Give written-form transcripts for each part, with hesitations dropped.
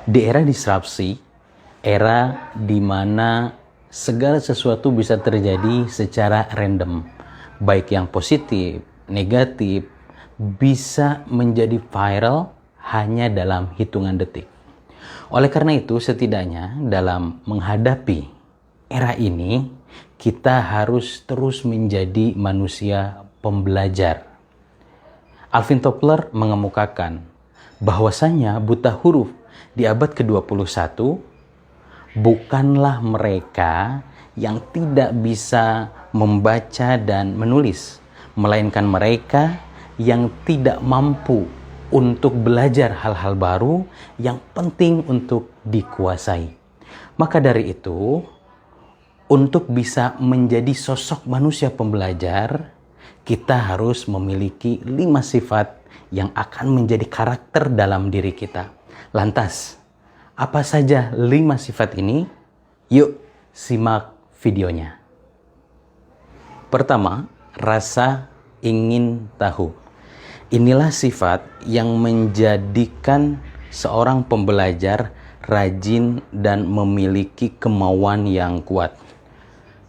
Di era disrupsi, era di mana segala sesuatu bisa terjadi secara random, baik yang positif, negatif, bisa menjadi viral hanya dalam hitungan detik. Oleh karena itu, setidaknya dalam menghadapi era ini, kita harus terus menjadi manusia pembelajar. Alvin Toffler mengemukakan bahwasanya buta huruf di abad ke-21 bukanlah mereka yang tidak bisa membaca dan menulis, melainkan mereka yang tidak mampu untuk belajar hal-hal baru yang penting untuk dikuasai. Maka dari itu, untuk bisa menjadi sosok manusia pembelajar, kita harus memiliki 5 sifat yang akan menjadi karakter dalam diri kita. Lantas, apa saja 5 sifat ini? Yuk, simak videonya. Pertama, rasa ingin tahu. Inilah sifat yang menjadikan seorang pembelajar rajin dan memiliki kemauan yang kuat.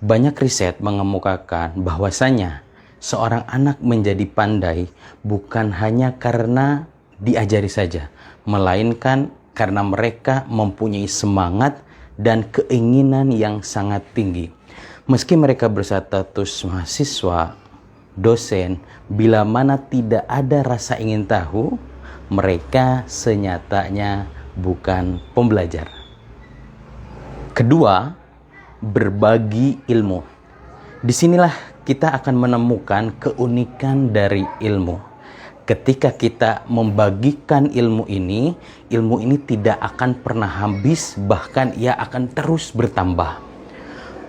Banyak riset mengemukakan bahwasanya seorang anak menjadi pandai bukan hanya karena diajari saja, melainkan karena mereka mempunyai semangat dan keinginan yang sangat tinggi. Meski mereka berstatus mahasiswa, dosen, bila mana tidak ada rasa ingin tahu, mereka senyatanya bukan pembelajar. Kedua, berbagi ilmu. Disinilah kita akan menemukan keunikan dari ilmu. Ketika kita membagikan ilmu ini tidak akan pernah habis, bahkan ia akan terus bertambah.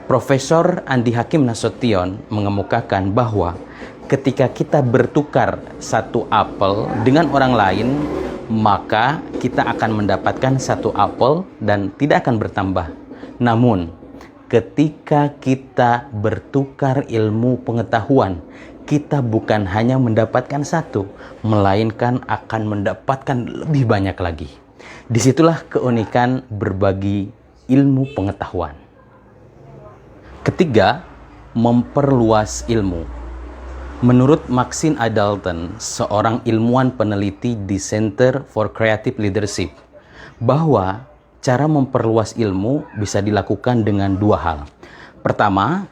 Profesor Andi Hakim Nasution mengemukakan bahwa ketika kita bertukar satu apel dengan orang lain, maka kita akan mendapatkan satu apel dan tidak akan bertambah. Namun, ketika kita bertukar ilmu pengetahuan, kita bukan hanya mendapatkan satu, melainkan akan mendapatkan lebih banyak lagi. Disitulah keunikan berbagi ilmu pengetahuan. Ketiga, memperluas ilmu. Menurut Maxine Adalton, seorang ilmuwan peneliti di Center for Creative Leadership, bahwa cara memperluas ilmu bisa dilakukan dengan 2 hal. Pertama,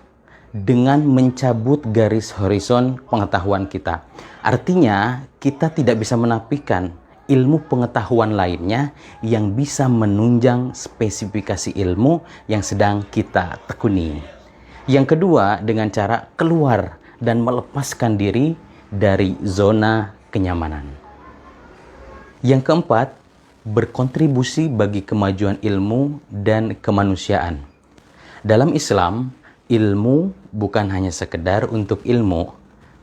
dengan mencabut garis horizon pengetahuan kita. Artinya, kita tidak bisa menafikan ilmu pengetahuan lainnya yang bisa menunjang spesifikasi ilmu yang sedang kita tekuni. Yang kedua, dengan cara keluar dan melepaskan diri dari zona kenyamanan. Yang keempat, berkontribusi bagi kemajuan ilmu dan kemanusiaan. Dalam Islam, ilmu bukan hanya sekedar untuk ilmu,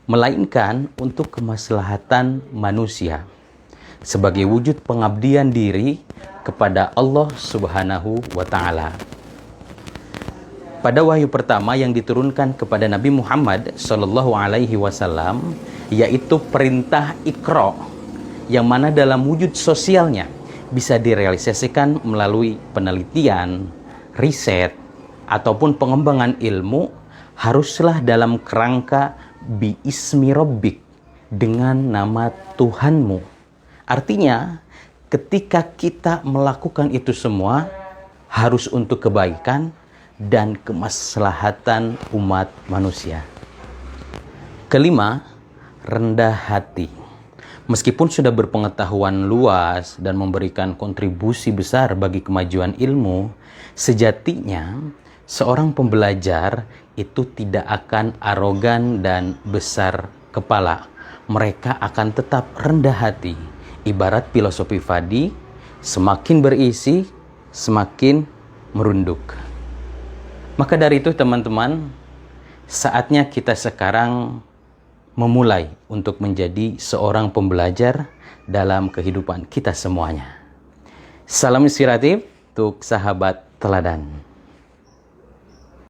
melainkan untuk kemaslahatan manusia, sebagai wujud pengabdian diri kepada Allah Subhanahu wa Ta'ala. Pada wahyu pertama yang diturunkan kepada Nabi Muhammad SAW, yaitu perintah Iqra, yang mana dalam wujud sosialnya bisa direalisasikan melalui penelitian, riset, ataupun pengembangan ilmu, haruslah dalam kerangka biismi rabbik, dengan nama Tuhanmu. Artinya, ketika kita melakukan itu semua, harus untuk kebaikan dan kemaslahatan umat manusia. Kelima, rendah hati. Meskipun sudah berpengetahuan luas dan memberikan kontribusi besar bagi kemajuan ilmu, sejatinya seorang pembelajar itu tidak akan arogan dan besar kepala. Mereka akan tetap rendah hati. Ibarat filosofi Fadi, semakin berisi, semakin merunduk. Maka dari itu teman-teman, saatnya kita sekarang memulai untuk menjadi seorang pembelajar dalam kehidupan kita semuanya. Salam inspiratif untuk sahabat teladan.